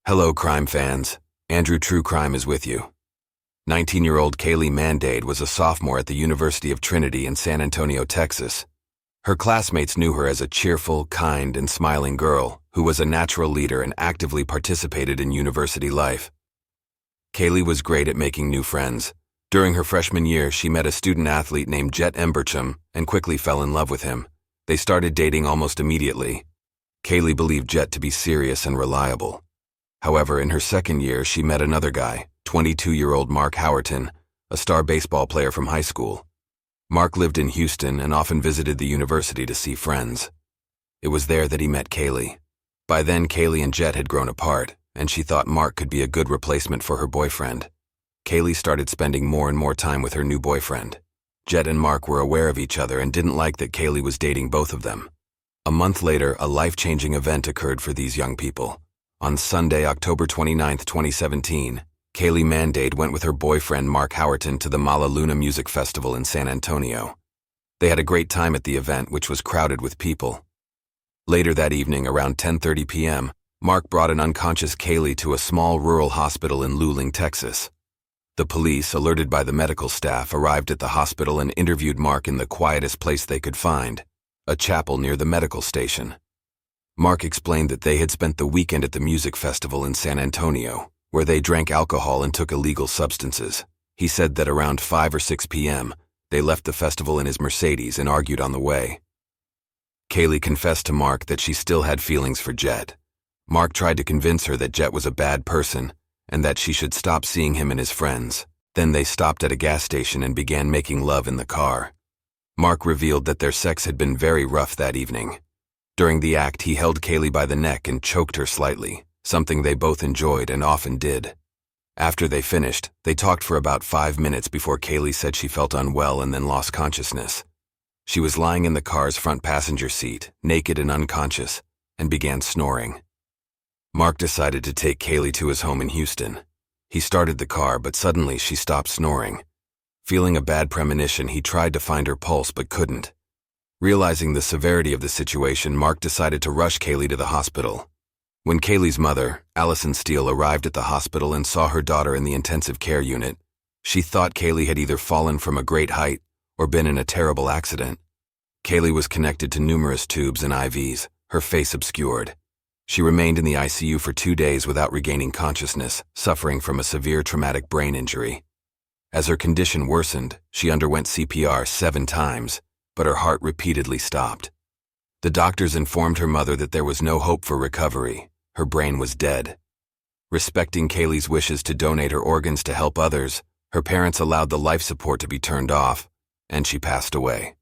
Hello, crime fans. Andrew True Crime is with you. 19-year-old Cayley Mandadi was a sophomore at the University of Trinity in San Antonio, Texas. Her classmates knew her as a cheerful, kind, and smiling girl who was a natural leader and actively participated in university life. Cayley was great at making new friends. During her freshman year, she met a student athlete named Jet Embercham and quickly fell in love with him. They started dating almost immediately. Cayley believed Jet to be serious and reliable. However, in her second year, she met another guy, 22-year-old Mark Howerton, a star baseball player from high school. Mark lived in Houston and often visited the university to see friends. It was there that he met Cayley. By then, Cayley and Jet had grown apart, and she thought Mark could be a good replacement for her boyfriend. Cayley started spending more and more time with her new boyfriend. Jet and Mark were aware of each other and didn't like that Cayley was dating both of them. A month later, a life-changing event occurred for these young people. On Sunday, October 29, 2017, Cayley Mandadi went with her boyfriend Mark Howerton to the Mala Luna Music Festival in San Antonio. They had a great time at the event, which was crowded with people. Later that evening, around 10:30 p.m., Mark brought an unconscious Cayley to a small rural hospital in Luling, Texas. The police, alerted by the medical staff, arrived at the hospital and interviewed Mark in the quietest place they could find, a chapel near the medical station. Mark explained that they had spent the weekend at the music festival in San Antonio, where they drank alcohol and took illegal substances. He said that around 5 or 6 p.m., they left the festival in his Mercedes and argued on the way. Cayley confessed to Mark that she still had feelings for Jet. Mark tried to convince her that Jet was a bad person and that she should stop seeing him and his friends. Then they stopped at a gas station and began making love in the car. Mark revealed that their sex had been very rough that evening. During the act, he held Cayley by the neck and choked her slightly, something they both enjoyed and often did. After they finished, they talked for about 5 minutes before Cayley said she felt unwell and then lost consciousness. She was lying in the car's front passenger seat, naked and unconscious, and began snoring. Mark decided to take Cayley to his home in Houston. He started the car, but suddenly she stopped snoring. Feeling a bad premonition, he tried to find her pulse but couldn't. Realizing the severity of the situation, Mark decided to rush Cayley to the hospital. When Cayley's mother, Allison Steele, arrived at the hospital and saw her daughter in the intensive care unit, she thought Cayley had either fallen from a great height or been in a terrible accident. Cayley was connected to numerous tubes and IVs, her face obscured. She remained in the ICU for 2 days without regaining consciousness, suffering from a severe traumatic brain injury. As her condition worsened, she underwent CPR 7 times, but her heart repeatedly stopped. The doctors informed her mother that there was no hope for recovery. Her brain was dead. Respecting Cayley's wishes to donate her organs to help others, her parents allowed the life support to be turned off, and she passed away.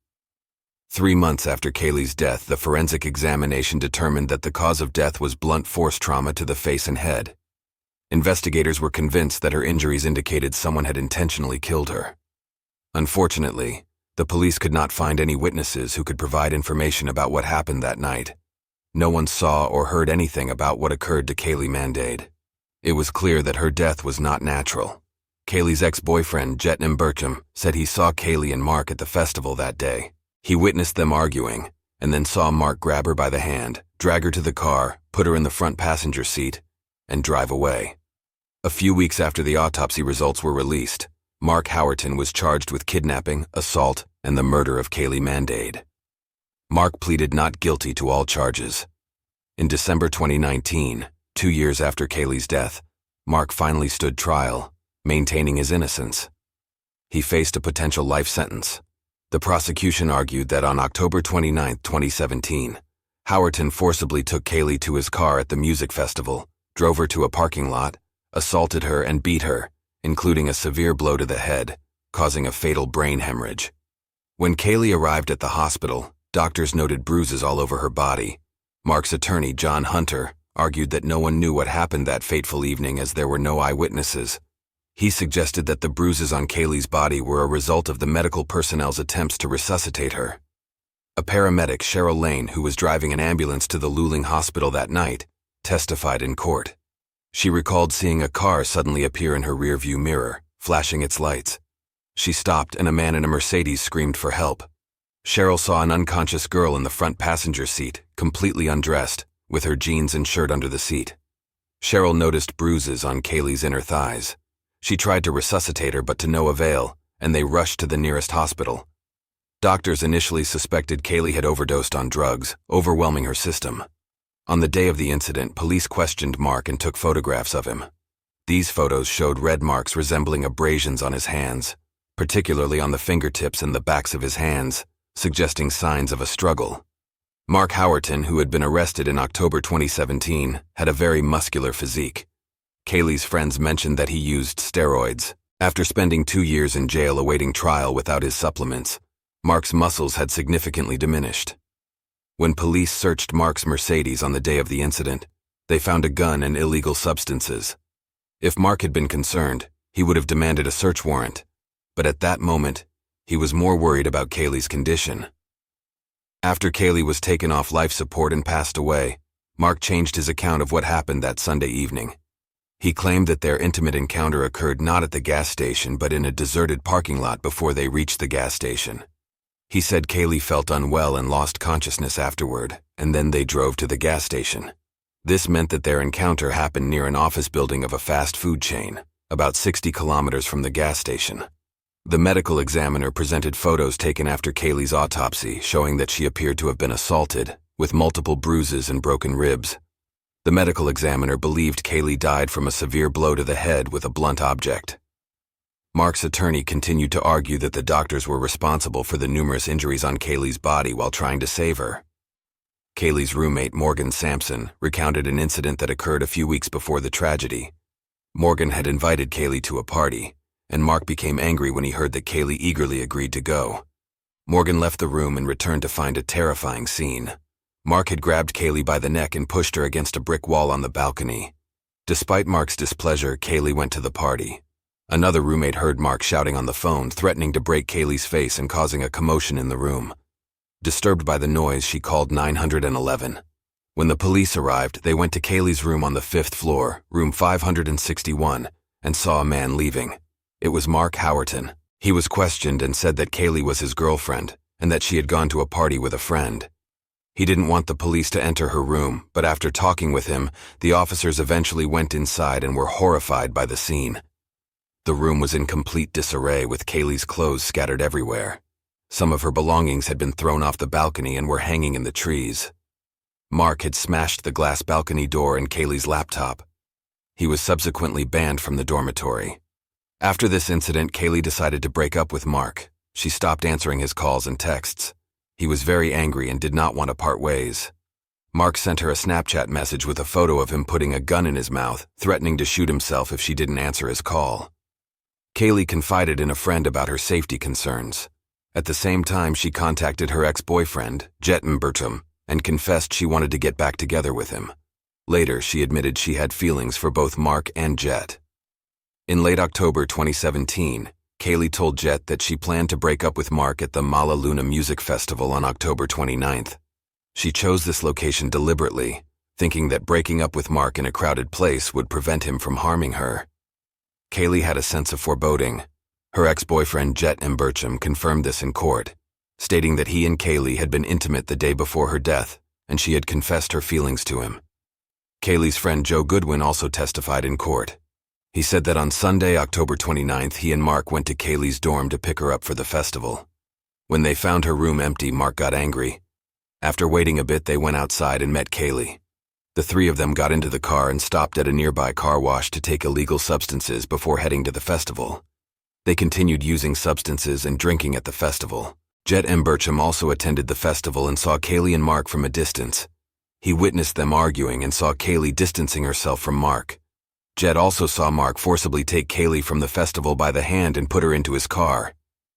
3 months after Cayley's death, the forensic examination determined that the cause of death was blunt force trauma to the face and head. Investigators were convinced that her injuries indicated someone had intentionally killed her. Unfortunately, the police could not find any witnesses who could provide information about what happened that night. No one saw or heard anything about what occurred to Cayley Mandadi. It was clear that her death was not natural. Cayley's ex-boyfriend, Jet Embercham, said he saw Cayley and Mark at the festival that day. He witnessed them arguing, and then saw Mark grab her by the hand, drag her to the car, put her in the front passenger seat, and drive away. A few weeks after the autopsy results were released, Mark Howerton was charged with kidnapping, assault, and the murder of Cayley Mandadi. Mark pleaded not guilty to all charges. In December 2019, 2 years after Cayley's death, Mark finally stood trial, maintaining his innocence. He faced a potential life sentence. The prosecution argued that on October 29, 2017, Howerton forcibly took Cayley to his car at the music festival, drove her to a parking lot, assaulted her and beat her, including a severe blow to the head, causing a fatal brain hemorrhage. When Cayley arrived at the hospital, doctors noted bruises all over her body. Mark's attorney, John Hunter, argued that no one knew what happened that fateful evening as there were no eyewitnesses. He suggested that the bruises on Cayley's body were a result of the medical personnel's attempts to resuscitate her. A paramedic, Cheryl Lane, who was driving an ambulance to the Luling Hospital that night, testified in court. She recalled seeing a car suddenly appear in her rearview mirror, flashing its lights. She stopped and a man in a Mercedes screamed for help. Cheryl saw an unconscious girl in the front passenger seat, completely undressed, with her jeans and shirt under the seat. Cheryl noticed bruises on Cayley's inner thighs. She tried to resuscitate her, but to no avail, and they rushed to the nearest hospital. Doctors initially suspected Cayley had overdosed on drugs, overwhelming her system. On the day of the incident, police questioned Mark and took photographs of him. These photos showed red marks resembling abrasions on his hands, particularly on the fingertips and the backs of his hands, suggesting signs of a struggle. Mark Howerton, who had been arrested in October 2017, had a very muscular physique. Cayley's friends mentioned that he used steroids. After spending 2 years in jail awaiting trial without his supplements, Mark's muscles had significantly diminished. When police searched Mark's Mercedes on the day of the incident, they found a gun and illegal substances. If Mark had been concerned, he would have demanded a search warrant, but at that moment, he was more worried about Cayley's condition. After Cayley was taken off life support and passed away, Mark changed his account of what happened that Sunday evening. He claimed that their intimate encounter occurred not at the gas station but in a deserted parking lot before they reached the gas station. He said Cayley felt unwell and lost consciousness afterward, and then they drove to the gas station. This meant that their encounter happened near an office building of a fast food chain, about 60 kilometers from the gas station. The medical examiner presented photos taken after Cayley's autopsy showing that she appeared to have been assaulted, with multiple bruises and broken ribs. The medical examiner believed Cayley died from a severe blow to the head with a blunt object. Mark's attorney continued to argue that the doctors were responsible for the numerous injuries on Cayley's body while trying to save her. Cayley's roommate, Morgan Sampson, recounted an incident that occurred a few weeks before the tragedy. Morgan had invited Cayley to a party, and Mark became angry when he heard that Cayley eagerly agreed to go. Morgan left the room and returned to find a terrifying scene. Mark had grabbed Cayley by the neck and pushed her against a brick wall on the balcony. Despite Mark's displeasure, Cayley went to the party. Another roommate heard Mark shouting on the phone, threatening to break Cayley's face and causing a commotion in the room. Disturbed by the noise, she called 911. When the police arrived, they went to Cayley's room on the 5th floor, room 561, and saw a man leaving. It was Mark Howerton. He was questioned and said that Cayley was his girlfriend and that she had gone to a party with a friend. He didn't want the police to enter her room, but after talking with him, the officers eventually went inside and were horrified by the scene. The room was in complete disarray with Cayley's clothes scattered everywhere. Some of her belongings had been thrown off the balcony and were hanging in the trees. Mark had smashed the glass balcony door and Cayley's laptop. He was subsequently banned from the dormitory. After this incident, Cayley decided to break up with Mark. She stopped answering his calls and texts. He was very angry and did not want to part ways. Mark sent her a Snapchat message with a photo of him putting a gun in his mouth, threatening to shoot himself if she didn't answer his call. Cayley confided in a friend about her safety concerns. At the same time, she contacted her ex-boyfriend, Jet Bertram, and confessed she wanted to get back together with him. Later, she admitted she had feelings for both Mark and Jet. In late October 2017, Cayley told Jet that she planned to break up with Mark at the Mala Luna Music Festival on October 29th. She chose this location deliberately, thinking that breaking up with Mark in a crowded place would prevent him from harming her. Cayley had a sense of foreboding. Her ex-boyfriend Jet Bertram confirmed this in court, stating that he and Cayley had been intimate the day before her death, and she had confessed her feelings to him. Cayley's friend Joe Goodwin also testified in court. He said that on Sunday, October 29th, he and Mark went to Cayley's dorm to pick her up for the festival. When they found her room empty, Mark got angry. After waiting a bit, they went outside and met Cayley. The three of them got into the car and stopped at a nearby car wash to take illegal substances before heading to the festival. They continued using substances and drinking at the festival. Jet Bertram also attended the festival and saw Cayley and Mark from a distance. He witnessed them arguing and saw Cayley distancing herself from Mark. Jet also saw Mark forcibly take Cayley from the festival by the hand and put her into his car.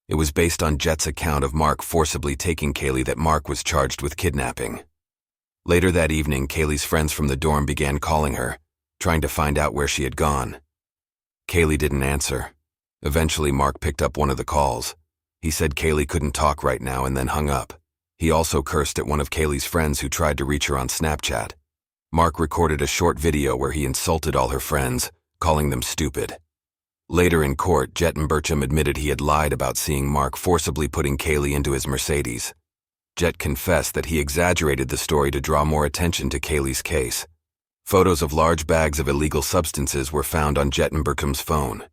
It was based on Jet's account of Mark forcibly taking Cayley that Mark was charged with kidnapping. Later that evening, Cayley's friends from the dorm began calling her, trying to find out where she had gone. Cayley didn't answer. Eventually, Mark picked up one of the calls. He said Cayley couldn't talk right now and then hung up. He also cursed at one of Cayley's friends who tried to reach her on Snapchat. Mark recorded a short video where he insulted all her friends, calling them stupid. Later in court, Jet Bertram admitted he had lied about seeing Mark forcibly putting Cayley into his Mercedes. Jet confessed that he exaggerated the story to draw more attention to Cayley's case. Photos of large bags of illegal substances were found on Jet Burkham's phone.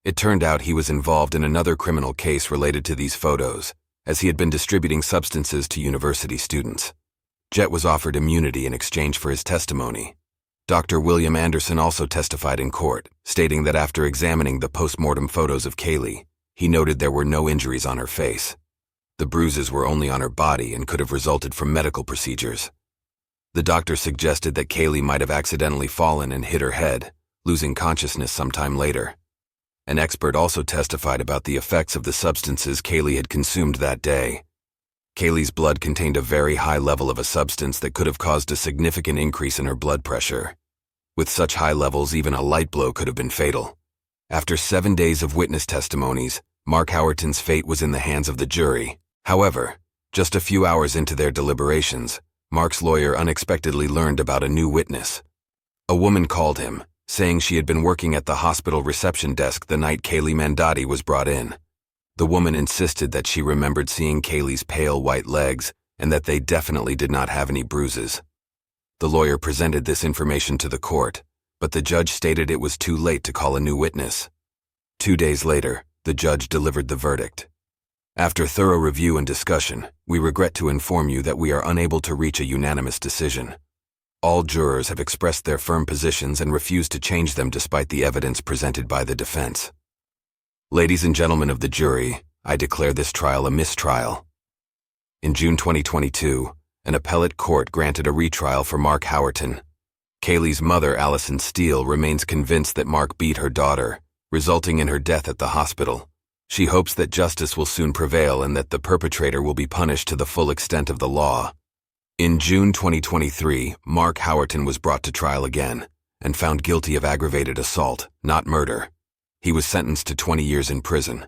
It turned out he was involved in another criminal case related to these photos, as he had been distributing substances to university students. Jet was offered immunity in exchange for his testimony. Dr. William Anderson also testified in court, stating that after examining the post-mortem photos of Cayley, he noted there were no injuries on her face. The bruises were only on her body and could have resulted from medical procedures. The doctor suggested that Cayley might have accidentally fallen and hit her head, losing consciousness sometime later. An expert also testified about the effects of the substances Cayley had consumed that day. Cayley's blood contained a very high level of a substance that could have caused a significant increase in her blood pressure. With such high levels, even a light blow could have been fatal. After 7 days of witness testimonies, Mark Howerton's fate was in the hands of the jury. However, just a few hours into their deliberations, Mark's lawyer unexpectedly learned about a new witness. A woman called him, saying she had been working at the hospital reception desk the night Cayley Mandadi was brought in. The woman insisted that she remembered seeing Cayley's pale white legs and that they definitely did not have any bruises. The lawyer presented this information to the court, but the judge stated it was too late to call a new witness. 2 days later, the judge delivered the verdict. After thorough review and discussion, we regret to inform you that we are unable to reach a unanimous decision. All jurors have expressed their firm positions and refused to change them despite the evidence presented by the defense. Ladies and gentlemen of the jury, I declare this trial a mistrial. In June 2022, an appellate court granted a retrial for Mark Howerton. Cayley's mother, Allison Steele, remains convinced that Mark beat her daughter, resulting in her death at the hospital. She hopes that justice will soon prevail and that the perpetrator will be punished to the full extent of the law. In June 2023, Mark Howerton was brought to trial again and found guilty of aggravated assault, not murder. He was sentenced to 20 years in prison.